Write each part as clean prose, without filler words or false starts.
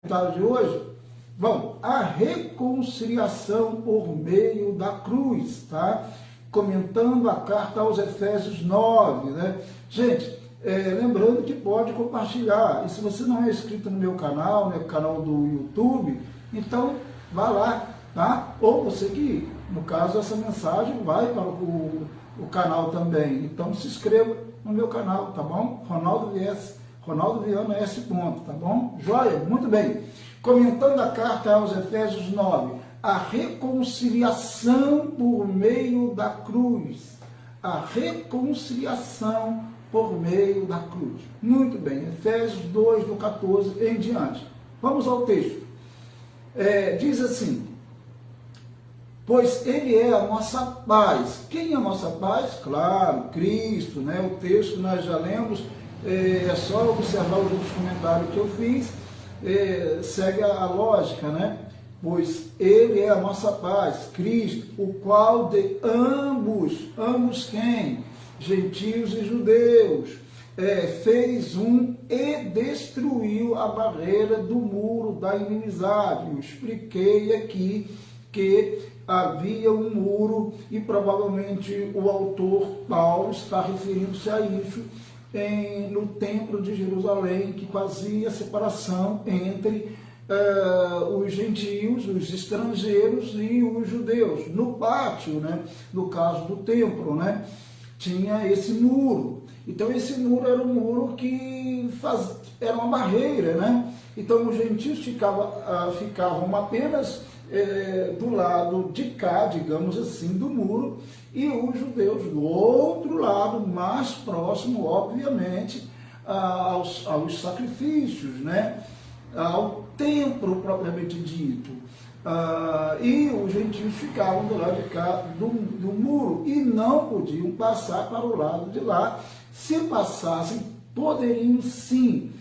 De hoje, bom, a reconciliação por meio da cruz, tá? Comentando a carta aos Efésios 9, né? Gente, lembrando que pode compartilhar, e se você não é inscrito no meu canal, né, canal do YouTube, então vá lá, tá? Ou você que, no caso, essa mensagem vai para o canal também, então se inscreva no meu canal, tá bom? Ronaldo Viana S. Tá bom? Joia? Muito bem. Comentando a carta aos Efésios 9, a reconciliação por meio da cruz. A reconciliação por meio da cruz. Muito bem. Efésios 2, do 14 em diante. Vamos ao texto. Diz assim: pois Ele é a nossa paz. Quem é a nossa paz? Claro, Cristo, né? O texto nós já lemos. É só observar os outros comentários que eu fiz, segue a lógica, né? Pois Ele é a nossa paz, Cristo, o qual de ambos quem? Gentios e judeus, fez um e destruiu a barreira do muro da inimizade. Eu expliquei aqui que havia um muro e provavelmente o autor Paulo está referindo-se a isso no templo de Jerusalém, que fazia separação entre os gentios, os estrangeiros e os judeus. No pátio, né, no caso do templo, né, tinha esse muro. Então esse muro era um muro que era uma barreira, né? Então os gentios ficavam apenas do lado de cá, digamos assim, do muro, e os judeus do outro lado, mais próximo, obviamente, aos sacrifícios, né? Ao templo propriamente dito. E os gentios ficavam do lado de cá do muro e não podiam passar para o lado de lá. Se passassem, poderiam sim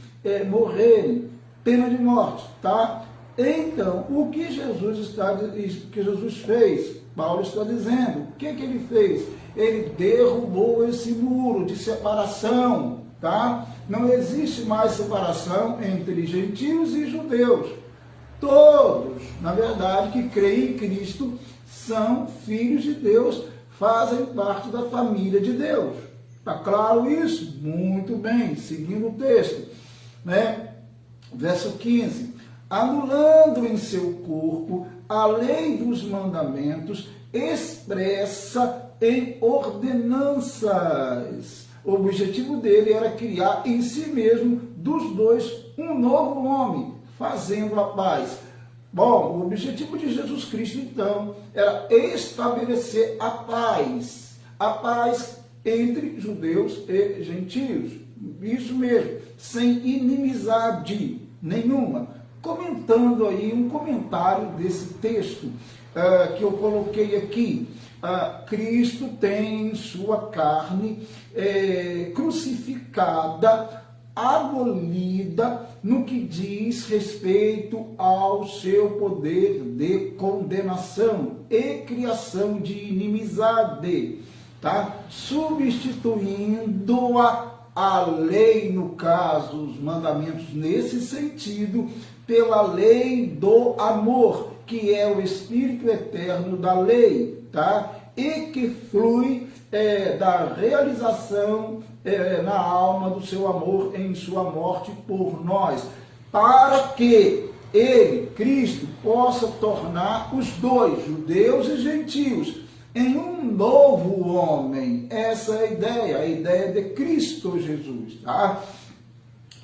morrerem, pena de morte, tá? Então, o que Jesus fez? Paulo está dizendo, o que ele fez? Ele derrubou esse muro de separação, tá? Não existe mais separação entre gentios e judeus. Todos, na verdade, que creem em Cristo, são filhos de Deus, fazem parte da família de Deus. Está claro isso? Muito bem, seguindo o texto, né? Verso 15. Anulando em seu corpo a lei dos mandamentos expressa em ordenanças. O objetivo dele era criar em si mesmo, dos dois, um novo homem, fazendo a paz. Bom, o objetivo de Jesus Cristo, então, era estabelecer a paz entre judeus e gentios. Isso mesmo, sem inimizade nenhuma. Comentando aí um comentário desse texto que eu coloquei aqui, Cristo tem em sua carne crucificada, abolida no que diz respeito ao seu poder de condenação e criação de inimizade, tá? Substituindo-a lei, no caso, os mandamentos nesse sentido, pela lei do amor, que é o Espírito eterno da lei, tá? E que flui da realização na alma do seu amor em sua morte por nós, para que ele, Cristo, possa tornar os dois, judeus e gentios, em um novo homem. Essa é a ideia de Cristo Jesus, tá?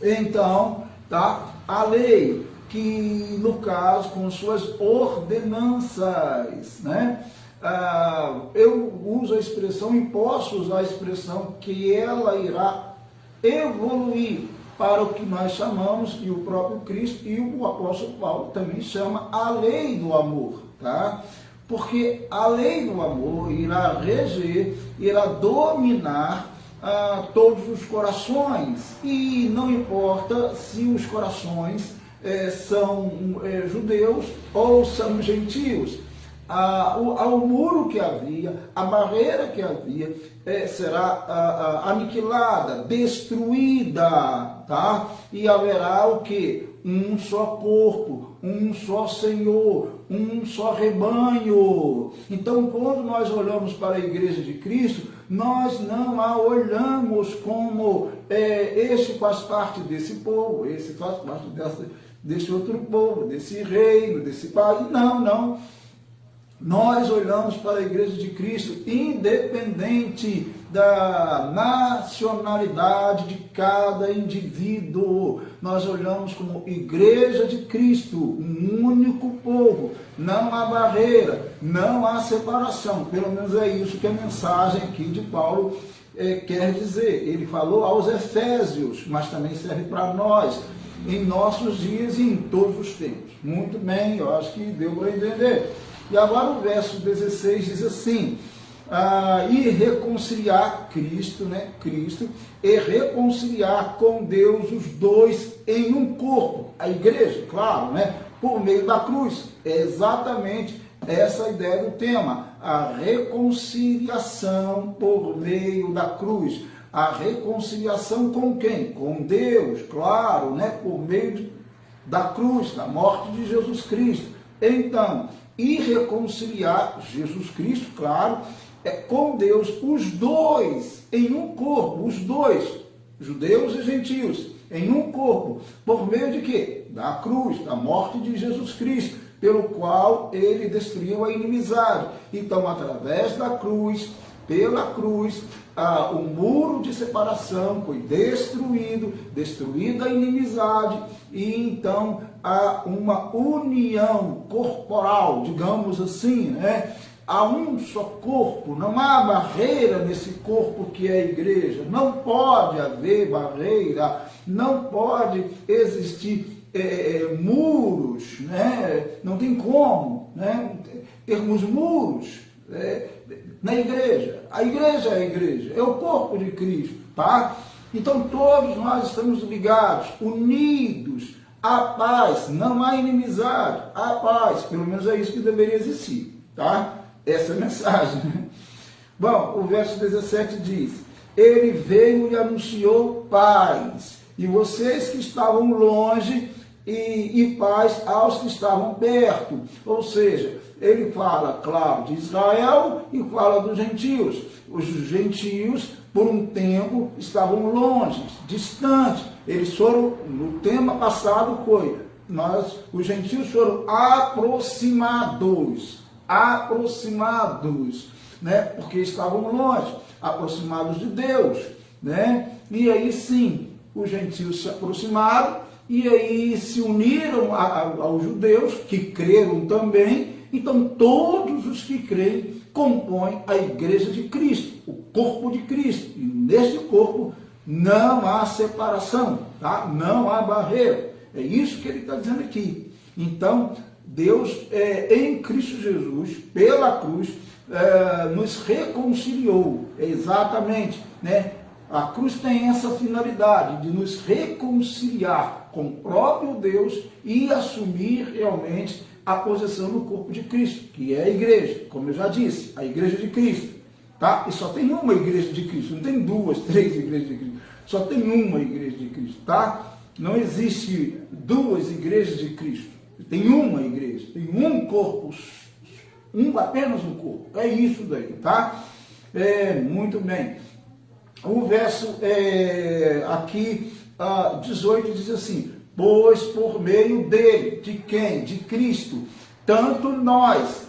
Então, tá? A lei, que no caso, com suas ordenanças, né? Eu uso a expressão, e posso usar a expressão, que ela irá evoluir para o que nós chamamos, e o próprio Cristo e o apóstolo Paulo também chama, a lei do amor, tá? Porque a lei do amor irá reger, irá dominar todos os corações, e não importa se os corações são judeus ou são gentios. ao muro que havia, a barreira que havia, será aniquilada, destruída, tá? E haverá o quê? Um só corpo, um só Senhor, um só rebanho. Então, quando nós olhamos para a igreja de Cristo, nós não a olhamos como este faz parte desse povo, esse faz parte desse outro povo, desse reino, desse país. Não, não. Nós olhamos para a igreja de Cristo, independente da nacionalidade de cada indivíduo. Nós olhamos como igreja de Cristo, um único povo. Não há barreira, não há separação. Pelo menos é isso que a mensagem aqui de Paulo quer dizer. Ele falou aos Efésios, mas também serve para nós, em nossos dias e em todos os tempos. Muito bem, eu acho que deu para entender. E agora o verso 16 diz assim, e reconciliar Cristo, e reconciliar com Deus os dois em um corpo, a igreja, claro, por meio da cruz. É exatamente essa a ideia do tema, a reconciliação por meio da cruz. A reconciliação com quem? Com Deus, claro, por meio da cruz, da morte de Jesus Cristo. Então, e reconciliar Jesus Cristo, claro, com Deus, os dois em um corpo, os dois, judeus e gentios, em um corpo, por meio de quê? Da cruz, da morte de Jesus Cristo, pelo qual ele destruiu a inimizade. Então, através da cruz, pela cruz, o muro de separação foi destruída a inimizade, e então há uma união corporal, digamos assim, há um só corpo, não há barreira nesse corpo que é a igreja, não pode haver barreira, não pode existir muros, não tem como termos muros na igreja. A igreja é a igreja, é o corpo de Cristo, tá? Então todos nós estamos ligados, unidos, a paz, não há inimizade, a paz, pelo menos é isso que deveria existir, tá? Essa é a mensagem. Bom, o verso 17 diz, ele veio e anunciou paz, e vocês que estavam longe, e paz aos que estavam perto. Ou seja, ele fala, claro, de Israel e fala dos gentios. Os gentios, por um tempo, estavam longe, distantes. Eles foram, no tema passado foi, os gentios foram aproximados, porque estavam longe, aproximados de Deus, E aí sim, os gentios se aproximaram, e aí se uniram aos judeus, que creram também. Então todos os que creem compõem a igreja de Cristo, o corpo de Cristo. E neste corpo não há separação, tá? Não há barreira. É isso que ele está dizendo aqui. Então, Deus, em Cristo Jesus, pela cruz, nos reconciliou. Exatamente, A cruz tem essa finalidade de nos reconciliar com o próprio Deus e assumir realmente a posição no corpo de Cristo, que é a igreja, como eu já disse, a igreja de Cristo, tá? E só tem uma igreja de Cristo, não tem duas, três igrejas de Cristo, só tem uma igreja de Cristo, tá? Não existe duas igrejas de Cristo, tem uma igreja, tem um corpo, apenas um corpo, é isso daí, tá? Muito bem. O verso aqui, 18, diz assim, pois por meio dele, de quem? De Cristo, tanto nós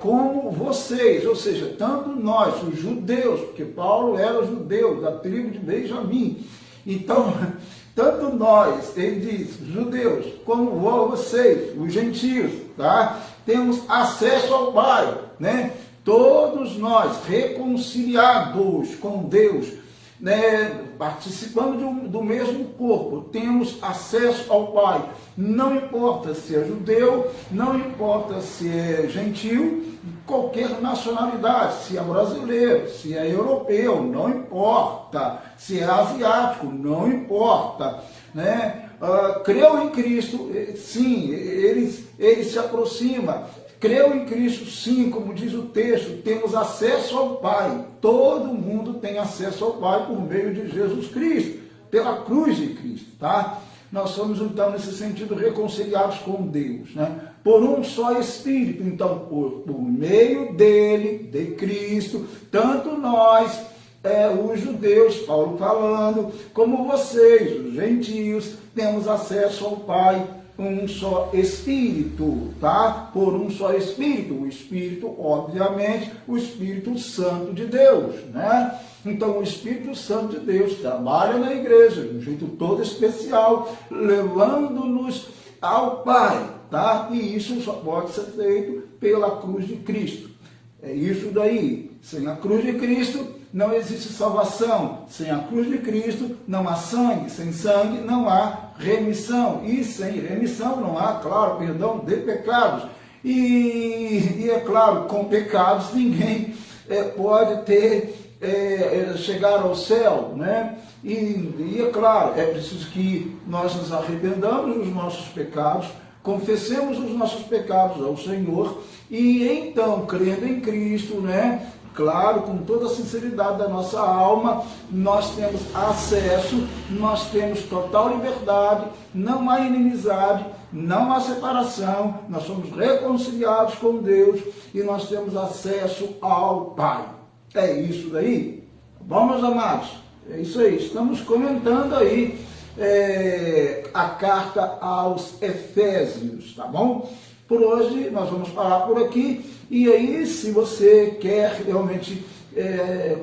como vocês, ou seja, tanto nós, os judeus, porque Paulo era judeu, da tribo de Benjamim, então, tanto nós, ele diz, judeus, como vocês, os gentios, tá? Temos acesso ao Pai, Todos nós reconciliados com Deus, participando do mesmo corpo, temos acesso ao Pai. Não importa se é judeu, não importa se é gentil, qualquer nacionalidade, se é brasileiro, se é europeu, não importa, se é asiático, não importa, creu em Cristo, sim, ele se aproxima, Creu em Cristo, sim, como diz o texto, temos acesso ao Pai. Todo mundo tem acesso ao Pai por meio de Jesus Cristo, pela cruz de Cristo, tá? Nós somos, então, nesse sentido, reconciliados com Deus, né? Por um só Espírito. Então, por meio dele, de Cristo, tanto nós, os judeus, Paulo falando, como vocês, os gentios, temos acesso ao Pai, um só Espírito, tá? Por um só Espírito. O Espírito, obviamente, o Espírito Santo de Deus, né? Então, o Espírito Santo de Deus trabalha na igreja de um jeito todo especial, levando-nos ao Pai, tá? E isso só pode ser feito pela cruz de Cristo. É isso daí. Sem a cruz de Cristo não existe salvação. Sem a cruz de Cristo não há sangue. Sem sangue não há remissão. E sem remissão não há, claro, perdão de pecados. E é claro, com pecados ninguém pode chegar ao céu, né? E é claro, é preciso que nós nos arrependamos dos nossos pecados, confessemos os nossos pecados ao Senhor e então, crendo em Cristo, né? Claro, com toda a sinceridade da nossa alma, nós temos acesso, nós temos total liberdade, não há inimizade, não há separação, nós somos reconciliados com Deus e nós temos acesso ao Pai. É isso daí? Bom, meus amados? É isso aí. Estamos comentando aí a carta aos Efésios, tá bom? Por hoje nós vamos parar por aqui. E aí, se você quer realmente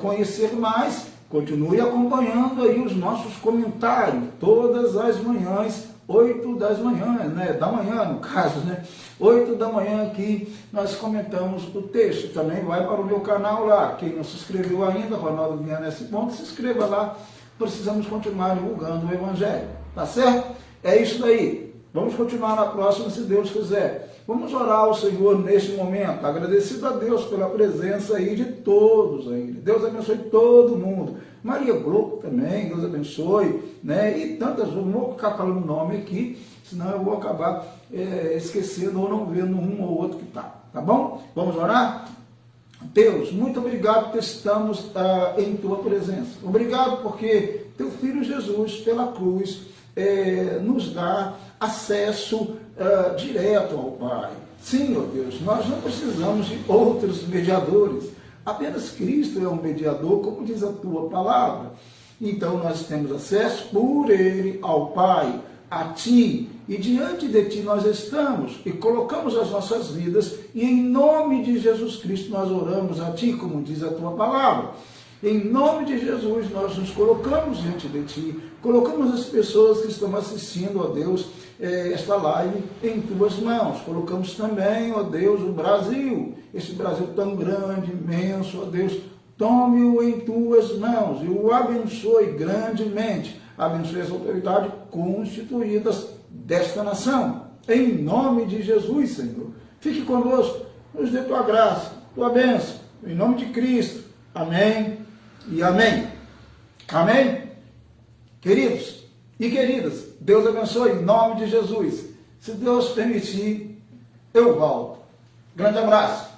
conhecer mais, continue acompanhando aí os nossos comentários, todas as manhãs, 8 das manhãs, né? Da manhã, no caso, né? 8 da manhã aqui nós comentamos o texto. Também vai para o meu canal lá. Quem não se inscreveu ainda, Ronaldo Viana nesse ponto, se inscreva lá. Precisamos continuar divulgando o Evangelho. Tá certo? É isso daí. Vamos continuar na próxima, se Deus quiser. Vamos orar ao Senhor neste momento, agradecido a Deus pela presença aí de todos ainda. Deus abençoe todo mundo. Maria Globo também, Deus abençoe, né? E tantas, não vou ficar falando o nome aqui, senão eu vou acabar esquecendo ou não vendo um ou outro que tá bom? Vamos orar? Deus, muito obrigado que estamos em Tua presença. Obrigado porque Teu Filho Jesus, pela cruz, nos dá acesso direto ao Pai. Sim, ó Deus, nós não precisamos de outros mediadores. Apenas Cristo é um mediador, como diz a Tua palavra. Então nós temos acesso por Ele ao Pai, a Ti, e diante de Ti nós estamos e colocamos as nossas vidas e em nome de Jesus Cristo nós oramos a Ti, como diz a Tua palavra. Em nome de Jesus, nós nos colocamos diante de Ti, colocamos as pessoas que estão assistindo, ó Deus, esta live em Tuas mãos. Colocamos também, ó Deus, o Brasil, esse Brasil tão grande, imenso, ó Deus, tome-o em Tuas mãos e o abençoe grandemente. Abençoe as autoridades constituídas desta nação. Em nome de Jesus, Senhor. Fique conosco, nos dê Tua graça, Tua bênção, em nome de Cristo. Amém e amém. Amém? Queridos e queridas, Deus abençoe em nome de Jesus. Se Deus permitir, eu volto. Grande abraço.